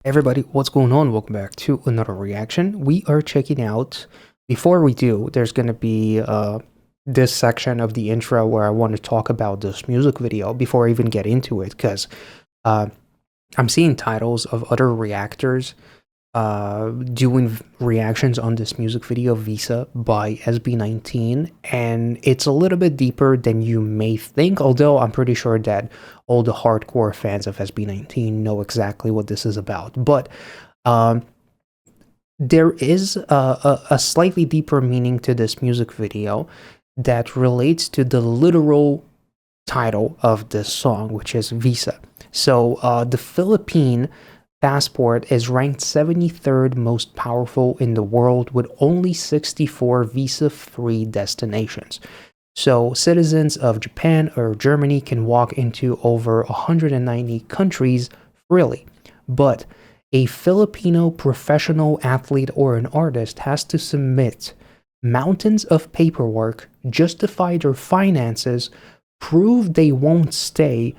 Everybody, what's going on? Welcome back to another reaction. We are checking out, before we do, there's going to be this section of the intro where I want to talk about this music video before I even get into it, because uh, I'm seeing titles of other reactors doing reactions on this music video, Visa by SB19, and it's a little bit deeper than you may think, although I'm pretty sure that all the hardcore fans of SB19 know exactly what this is about. But um, there is a slightly deeper meaning to this music video that relates to the literal title of this song, which is Visa. So the Philippine passport is ranked 73rd most powerful in the world with only 64 visa-free destinations. So citizens of Japan or Germany can walk into over 190 countries freely. But a Filipino professional athlete or an artist has to submit mountains of paperwork, justify their finances, prove they won't stay,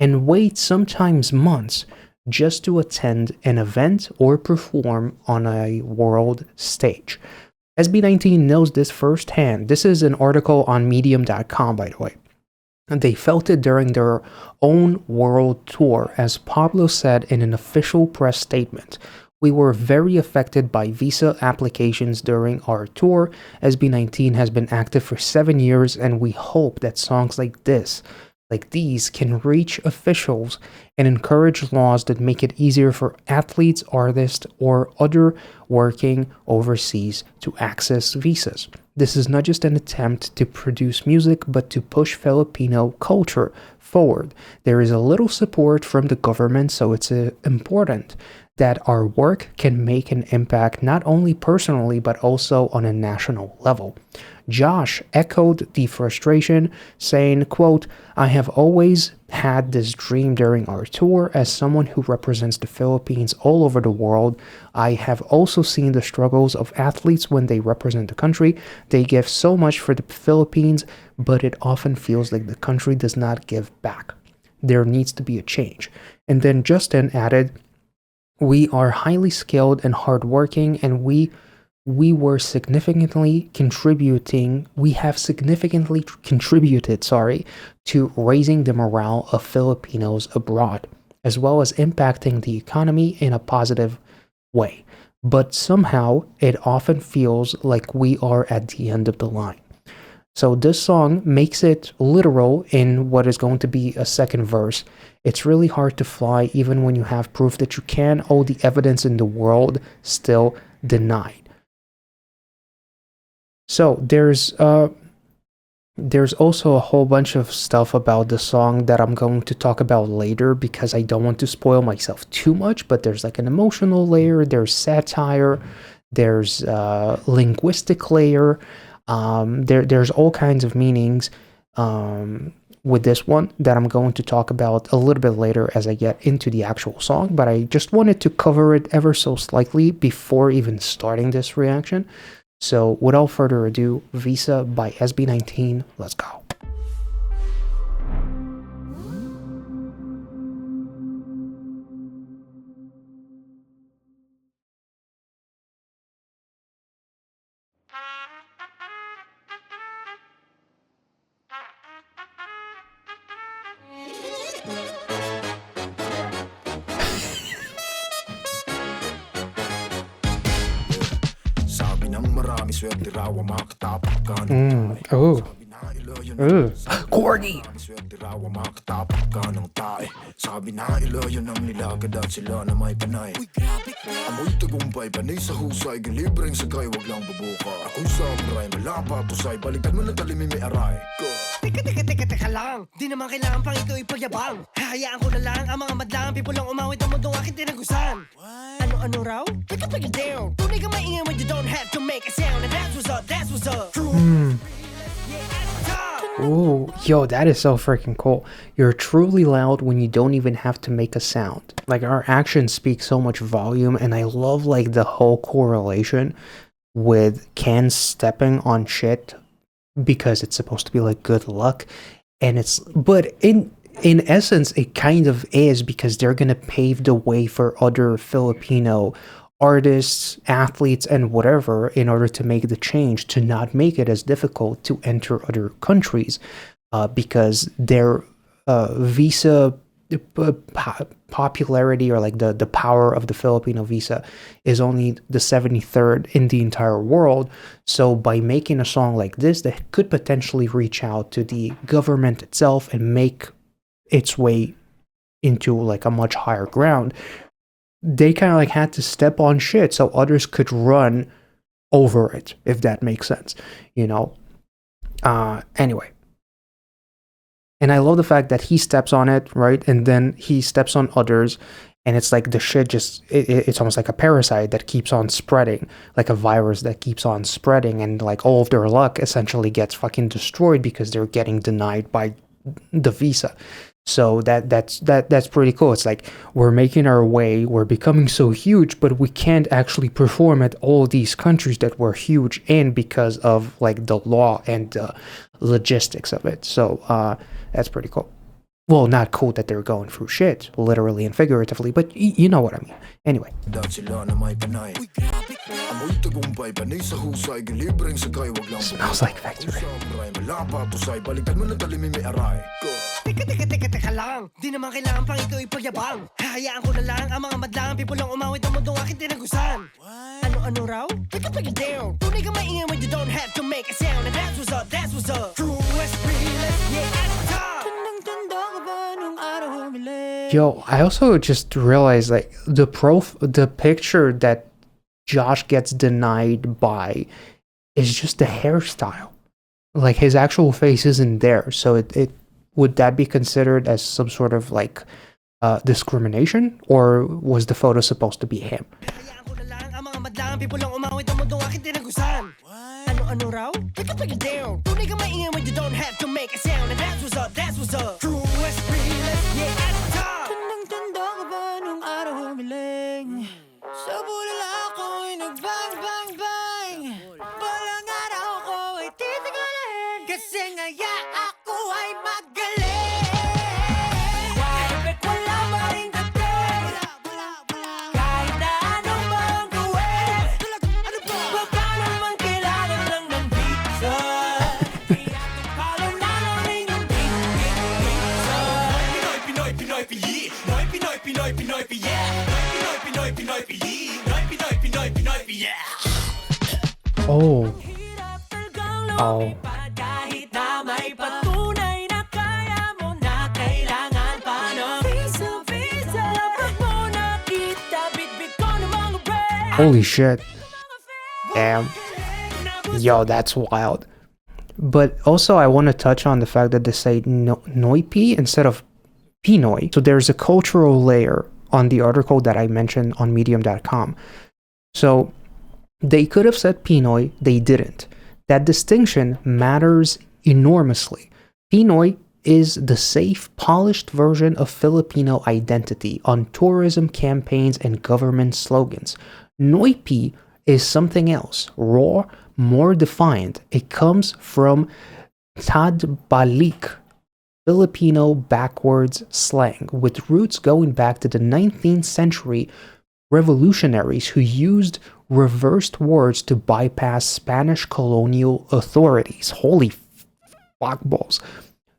and wait sometimes months just to attend an event or perform on a world stage. SB19 knows this firsthand. This is an article on medium.com, by the way. And they felt it during their own world tour, as Pablo said in an official press statement. We were very affected by visa applications during our tour. SB19 has been active for 7 years, and we hope that songs like these can reach officials and encourage laws that make it easier for athletes, artists, or other working overseas to access visas. This is not just an attempt to produce music, but to push Filipino culture forward. There is a little support from the government, so it's important that our work can make an impact not only personally, but also on a national level. Josh echoed the frustration, saying, quote, I have always had this dream during our tour. As someone who represents the Philippines all over the world, I have also seen the struggles of athletes when they represent the country. They give so much for the Philippines, but it often feels like the country does not give back. There needs to be a change. And then Justin added, we are highly skilled and hardworking, and we have significantly contributed, to raising the morale of Filipinos abroad, as well as impacting the economy in a positive way. But somehow, it often feels like we are at the end of the line. So this song makes it literal in what is going to be a second verse. It's really hard to fly even when you have proof that you can. All the evidence in the world still denied. So there's also a whole bunch of stuff about the song that I'm going to talk about later because I don't want to spoil myself too much, but there's like an emotional layer, there's satire, there's linguistic layer, there's all kinds of meanings with this one that I'm going to talk about a little bit later as I get into the actual song, but I just wanted to cover it ever so slightly before even starting this reaction. So without further ado, Visa by SB19, let's go. Oh. Corgi! Sabi na ilayo ng nilagad at sila na may panay. Amoy tagumpay, panay sa husay, gilibreng sagay, wag lang bubuka. Ako'y samurai, malapa tusay, balikan mo na talimim may aray. Teka lang, di naman kailangan pang ito ipagyabang. Hahayaan ko na lang ang mga madlang pipulang umawit ang mundong aking tinagusan. Ano raw? Take it down. Tunay ka maingay when you don't have to make a sound. And that's what's up. Ooh, yo, that is so freaking cool. You're truly loud when you don't even have to make a sound. Like, our actions speak so much volume, and I love, like, the whole correlation with Ken stepping on shit because it's supposed to be, like, good luck. And it's, but in essence, it kind of is, because they're going to pave the way for other Filipino artists, athletes, and whatever, in order to make the change, to not make it as difficult to enter other countries, because their visa popularity, or like the power of the Filipino visa, is only the 73rd in the entire world. So by making a song like this that could potentially reach out to the government itself and make its way into like a much higher ground, they kind of like had to step on shit so others could run over it, if that makes sense, you know. Anyway, and I love the fact that he steps on it, right, and then he steps on others, and it's like the shit just it's almost like a parasite that keeps on spreading, like a virus that keeps on spreading, and like all of their luck essentially gets fucking destroyed because they're getting denied by the visa. So that's pretty cool. It's like we're making our way, we're becoming so huge, but we can't actually perform at all these countries that we're huge in because of like the law and the logistics of it. So that's pretty cool. Well, not cool that they're going through shit, literally and figuratively, but you know what I mean. Anyway. Smells like factory. Teka lang, di naman kailangan pang ikaw ipagyabang. Hahayaan ko na lang ang mga madlang people lang umawit ang mundong aking tinagusan. Ano raw? Teka down. Tunay ka maingay when you don't have to make a sound. And that's what's up. True SB, let's get at the top. Yo, I also just realized like the picture that Josh gets denied by is just the hairstyle. Like his actual face isn't there, so it would that be considered as some sort of like discrimination, or was the photo supposed to be him? Ano raw? Teka down. Tunay ka maingay when you don't have to make a sound. And that's what's up. True SB, let's get at the top. Tanda ka ba nung araw humiling? Sa bulala ako'y nag-bang. Balang araw ko ay titigalin. Kasi ngaya ako ay magaling. Kahit wala pa rin dating. Kahit na anong bang gawin. Wag ka naman kailangan lang ng pizza. Palo na lang rin yung pizza. Pinoy, piyi. Pinoy, piyi. Pinoy, piyi. Oh. Kahit na may patunay na kaya mo na kailangan pa ng visa. Lapag mo na kita, bitbit ko ng mga break. Holy shit. Damn. Yo, that's wild. But also I want to touch on the fact that they say Noipi instead of Pinoy. So there's a cultural layer on the article that I mentioned on medium.com. So they could have said Pinoy, they didn't. That distinction matters enormously. Pinoy is the safe, polished version of Filipino identity on tourism campaigns and government slogans. Noipi is something else, raw, more defined. It comes from Tadbalik, Filipino backwards slang, with roots going back to the 19th century revolutionaries who used reversed words to bypass Spanish colonial authorities. Holy fuckballs.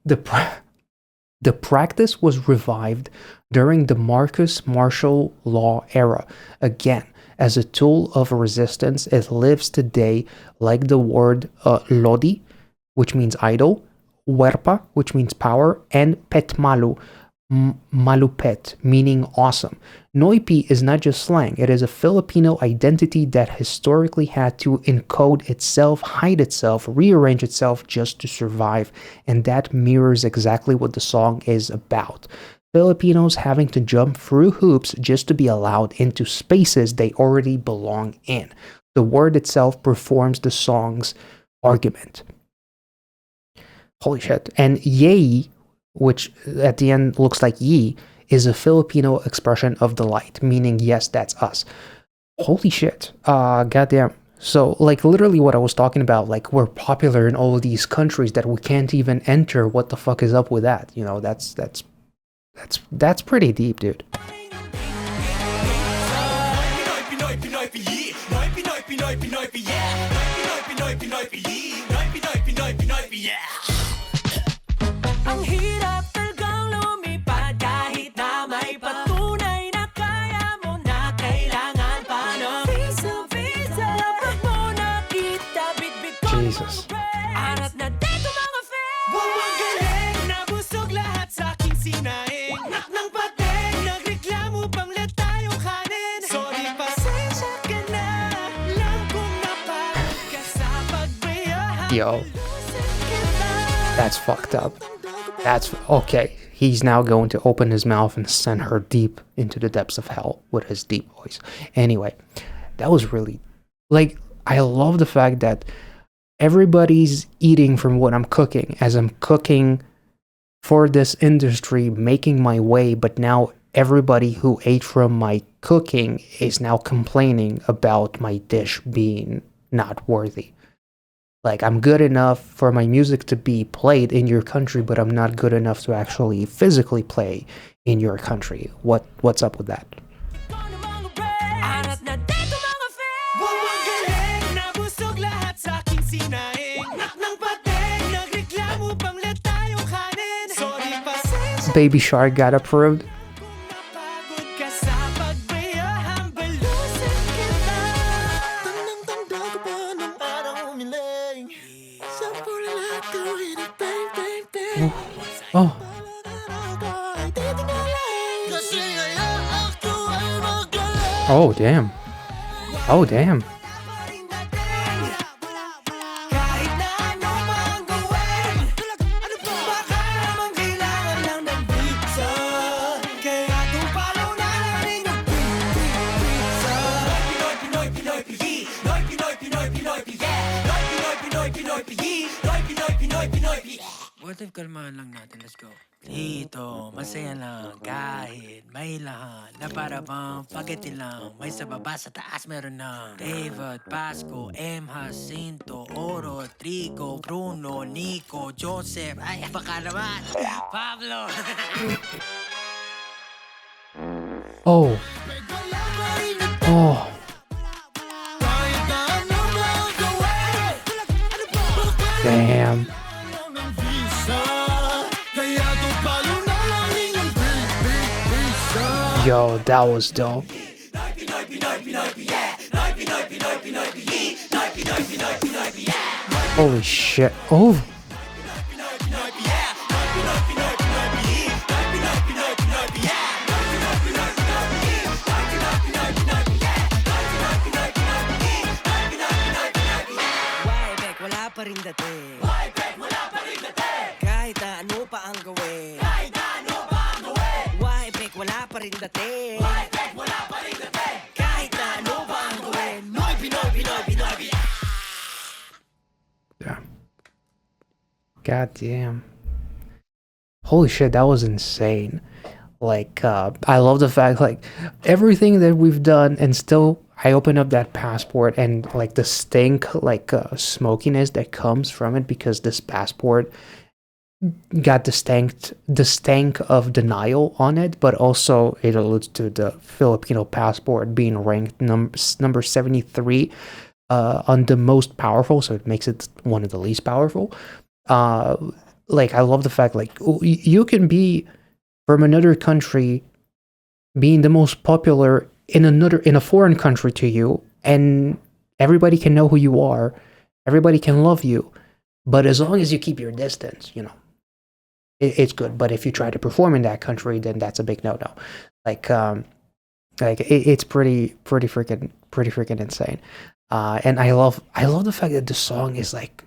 The practice was revived during the Marcus Martial Law era. Again, as a tool of resistance, it lives today like the word lodi, which means idol, huerpa, which means power, and petmalu, malupet, meaning awesome. Noipi is not just slang, it is a Filipino identity that historically had to encode itself, hide itself, rearrange itself just to survive, and that mirrors exactly what the song is about. Filipinos having to jump through hoops just to be allowed into spaces they already belong in. The word itself performs the song's argument. Holy shit. And yay, which at the end looks like ye, is a Filipino expression of the light, meaning yes, that's us. Holy shit. Goddamn. So, like, literally what I was talking about, like, we're popular in all of these countries that we can't even enter. What the fuck is up with that? You know, that's pretty deep, dude. Ang hirap talagang lumipad kahit na may patunay na kaya mo na kailangan pa ng visa. Lapag mo na kita, bitbit ko Jesus. Arat na dito mga fans. Galing, nabusog lahat sa aking sinaing. Nak ng pating, nagreklamo pang let tayong kanin. Sorry, pasensya ka na. Lang kung napagod ka sa pagbayaan. Yo, that's fucked up. That's okay. He's now going to open his mouth and send her deep into the depths of hell with his deep voice. Anyway, that was really, like, I love the fact that everybody's eating from what I'm cooking as I'm cooking for this industry, making my way, but now everybody who ate from my cooking is now complaining about my dish being not worthy. Like, I'm good enough for my music to be played in your country, but I'm not good enough to actually physically play in your country. What's up with that? Arat na dito mga fans. Galing, nabusog lahat sa aking sinaing. Nak ng pating, nagreklamo pang let tayong kanin. Sorry, pasensya Baby Shark got approved. kung napagod ka sa pagbayaan. Balusin kita. Tandang-tanda ko pa ng araw umiling. Sa pula lahat gawin at bang, bang, bang. Oh, Ay titingnan kasi ngayon ako ay magaling. oh damn. Oh damn. Kahit na ano mang gawin, ano pa baka naman kailangan lang ng pizza. Kaya kung follow na lang yung pizza. Pinoy, Pinoy, Pinoy, Pinoy, Pinoy, Pinoy, Pinoy, Pinoy, Pinoy, Pinoy, Pinoy, Pinoy, Pinoy, Pinoy. What if kalmahan lang natin? Let's go. Dito, masaya lang kahit may lahat na para bang spaghetti lang. May sa baba, sa taas meron na David, Pasco, M. Jacinto, Oro, Trigo, Bruno, Nico, Joseph, ay baka naman, Pablo. Oh. Oh. Kahit na ano mang gawin, ano pa baka Damn. lang ng visa. Kaya kung follow na lang yung pizza. Yo, that was dope. Holy shit. Oh. Why back, wala pa rin dating. Kahit na ano pa ang gawin. Why back, wala pa rin dating. Kahit na ano pa ang gawin. Pinoy, Pinoy, Pinoy, Pinoy. Yeah. God damn. Holy shit, that was insane. Like, I love the fact, like, everything that we've done, and still, I open up that passport, and, like, the stink, like, smokiness that comes from it, because this passport got the stank of denial on it, but also it alludes to the Filipino passport being ranked number 73 on the most powerful, so it makes it one of the least powerful. Like, I love the fact, like, you can be from another country being the most popular in a foreign country to you, and everybody can know who you are, everybody can love you, but as long as you keep your distance, you know, it's good. But if you try to perform in that country, then that's a big no-no. Like it's pretty freaking insane. And I love the fact that the song is like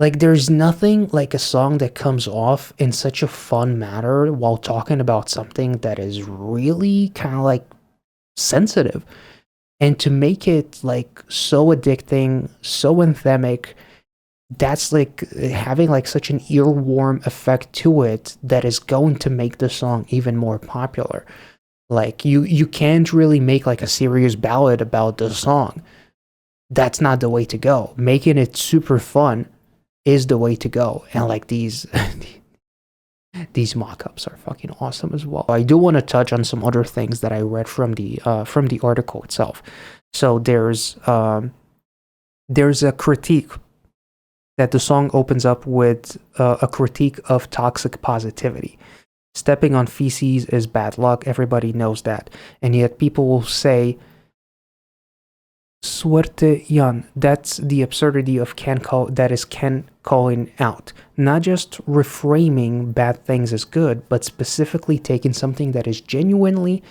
there's nothing like a song that comes off in such a fun manner while talking about something that is really kind of like sensitive, and to make it like so addicting, so anthemic, that's like having like such an earworm effect to it that is going to make the song even more popular. Like you can't really make like a serious ballad about the song. that's not the way to go. Making it super fun is the way to go. And like these these mock-ups are fucking awesome as well. I do want to touch on some other things that I read from the article itself. So there's a critique that the song opens up with, a critique of toxic positivity. Stepping on feces is bad luck. Everybody knows that. And yet people will say, Suerte yan. That's the absurdity of Ken calling out. Not just reframing bad things as good, but specifically taking something that is genuinely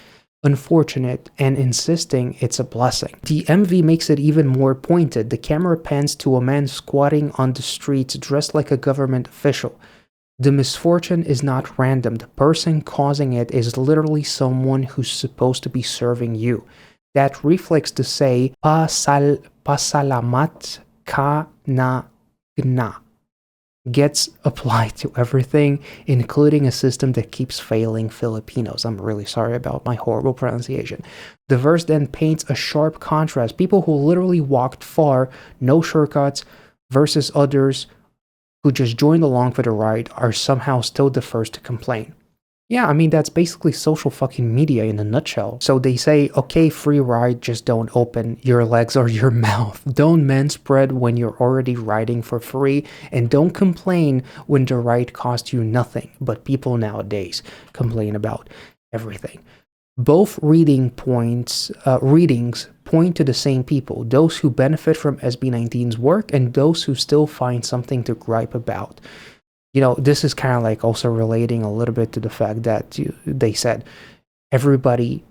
unfortunate and insisting it's a blessing. The MV makes it even more pointed. The camera pans to a man squatting on the streets dressed like a government official. The misfortune is not random. The person causing it is literally someone who's supposed to be serving you. That reflex to say pasalamat ka na gna gets applied to everything, including a system that keeps failing Filipinos. I'm really sorry about my horrible pronunciation. The verse then paints a sharp contrast. People who literally walked far, no shortcuts, versus others who just joined along for the ride are somehow still the first to complain. Yeah, I mean, that's basically social fucking media in a nutshell. So they say, okay, free ride, just don't open your legs or your mouth. Don't manspread when you're already riding for free, and don't complain when the ride costs you nothing. But people nowadays complain about everything. Both readings point to the same people, those who benefit from SB19's work and those who still find something to gripe about. You know, this is kind of like also relating a little bit to the fact that they said everybody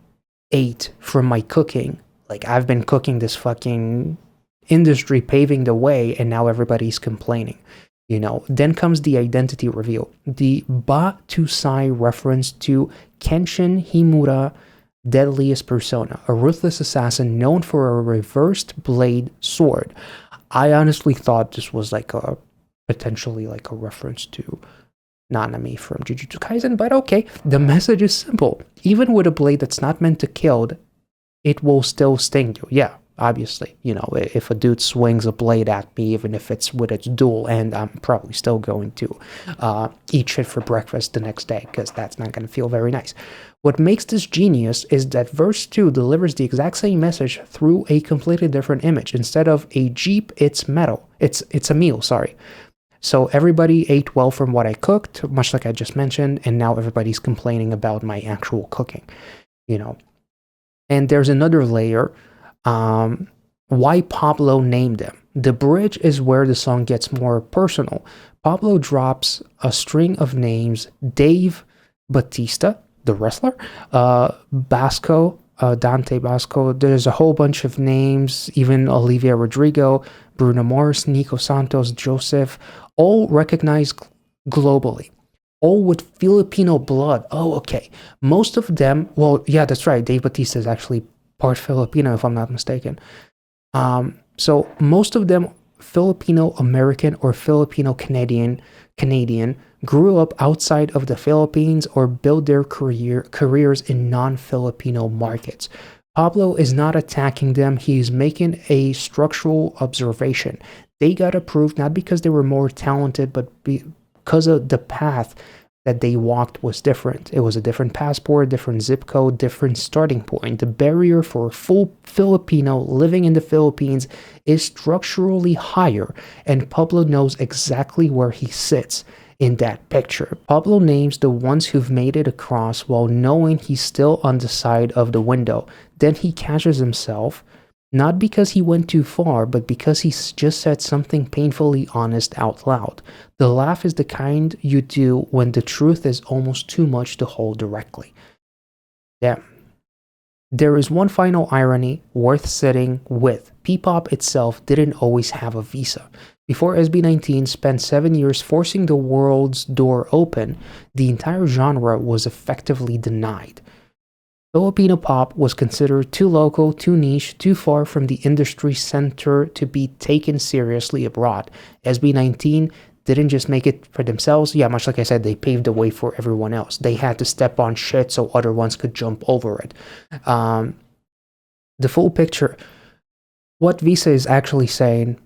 ate from my cooking. Like, I've been cooking this fucking industry, paving the way, and now everybody's complaining. You know, then comes the identity reveal. The Ba to Sai reference to Kenshin Himura, deadliest persona, a ruthless assassin known for a reversed blade sword. I honestly thought this was like a potentially like a reference to Nanami from Jujutsu Kaisen, but okay, the message is simple. Even with a blade that's not meant to kill, it will still sting you. Yeah, obviously, you know, if a dude swings a blade at me, even if it's with its dual end, I'm probably still going to eat shit for breakfast the next day, because that's not going to feel very nice. What makes this genius is that verse 2 delivers the exact same message through a completely different image. Instead of a jeep, it's metal. It's a meal, sorry. So everybody ate well from what I cooked, much like I just mentioned, and now everybody's complaining about my actual cooking, you know. And there's another layer, why Pablo named them. The bridge is where the song gets more personal. Pablo drops a string of names: Dave Batista, the wrestler, Basco, Dante Basco. There's a whole bunch of names, even Olivia Rodrigo, Bruno Mars, Nico Santos, Joseph, all recognized globally, all with Filipino blood. Oh, okay. Most of them, well, yeah, that's right. Dave Bautista is actually part Filipino, if I'm not mistaken. So most of them Filipino American or Filipino Canadian, grew up outside of the Philippines or built their careers in non-Filipino markets. Pablo is not attacking them. He's making a structural observation. They got approved not because they were more talented, but because of the path that they walked was different. It was a different passport, different zip code, different starting point. The barrier for a full Filipino living in the Philippines is structurally higher, and Pablo knows exactly where he sits in that picture. Pablo names the ones who've made it across while knowing he's still on the side of the window. Then he catches himself, not because he went too far, but because he just said something painfully honest out loud. The laugh is the kind you do when the truth is almost too much to hold directly. Yeah. There is one final irony worth sitting with. P-pop itself didn't always have a visa. Before SB19 spent 7 years forcing the world's door open, the entire genre was effectively denied. Filipino pop was considered too local, too niche, too far from the industry center to be taken seriously abroad. SB19 didn't just make it for themselves. Yeah, much like I said, they paved the way for everyone else. They had to step on shit so other ones could jump over it. The full picture What Visa is actually saying,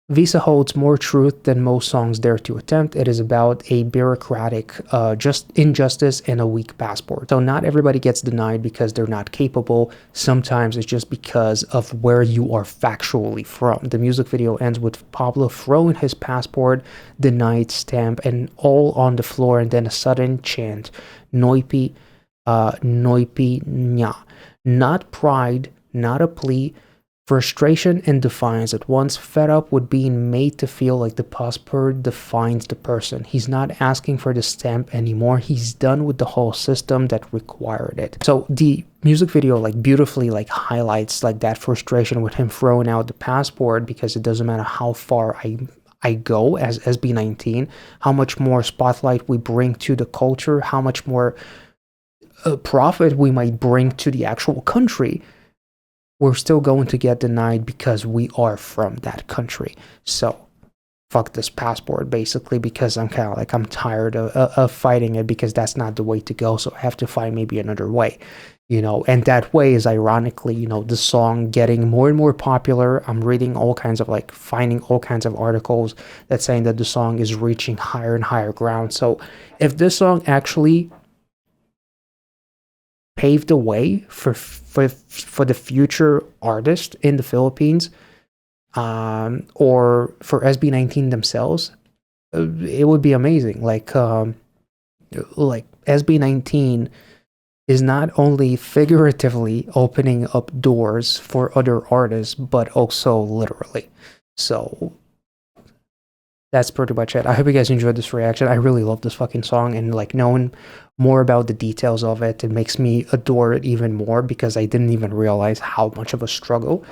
Visa holds more truth than most songs dare to attempt. It is about a bureaucratic just injustice and a weak passport. So not everybody gets denied because they're not capable. Sometimes it's just because of where you are factually from. The music video ends with Pablo throwing his passport, denied stamp, and all on the floor, and then a sudden chant, Noipi, Noipi Nya. Not pride, not a plea, frustration and defiance at once, fed up with being made to feel like the passport defines the person. He's not asking for the stamp anymore. He's done with the whole system that required it. So the music video like beautifully like highlights like that frustration with him throwing out the passport, because it doesn't matter how far I go as SB19, how much more spotlight we bring to the culture, how much more profit we might bring to the actual country, we're still going to get denied because we are from that country. So fuck this passport, basically, because I'm kind of like, I'm tired of fighting it, because that's not the way to go. So I have to find maybe another way, you know, and that way is ironically, you know, the song getting more and more popular. I'm reading all kinds of like, finding all kinds of articles that saying that the song is reaching higher and higher ground. So if this song actually paved the way for the future artists in the Philippines, or for SB19 themselves, it would be amazing. Like SB19 is not only figuratively opening up doors for other artists, but also literally. So that's pretty much it. I hope you guys enjoyed this reaction. I really love this fucking song, and like knowing more about the details of it, it makes me adore it even more, because I didn't even realize how much of a struggle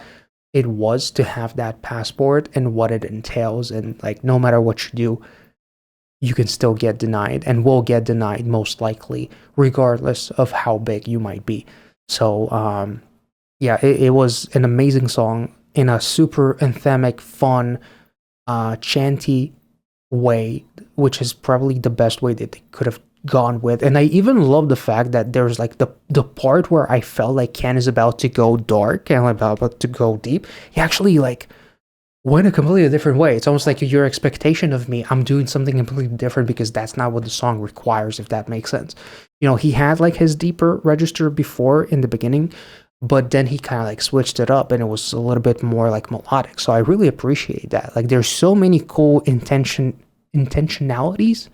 it was to have that passport and what it entails. And like, no matter what you do, you can still get denied, and will get denied most likely, regardless of how big you might be. So yeah, it was an amazing song in a super anthemic, fun, chanty way, which is probably the best way that they could have gone with. And I even love the fact that there's like the part where I felt like Ken is about to go dark and about to go deep. He actually like went a completely different way. It's almost like your expectation of me, I'm doing something completely different, because that's not what the song requires, if that makes sense. You know, he had like his deeper register before in the beginning, but then he kind of like switched it up and it was a little bit more like melodic. So I really appreciate that. Like, there's so many cool intentionalities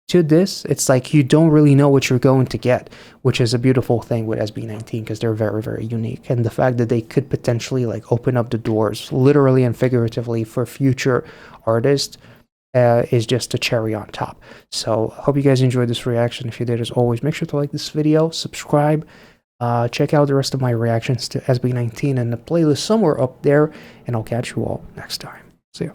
to this. It's like you don't really know what you're going to get, which is a beautiful thing with SB19, because they're very, very unique. And the fact that they could potentially like open up the doors literally and figuratively for future artists is just a cherry on top. So hope you guys enjoyed this reaction. If you did, as always, make sure to like this video, subscribe, check out the rest of my reactions to SB19 in the playlist somewhere up there, and I'll catch you all next time. See ya.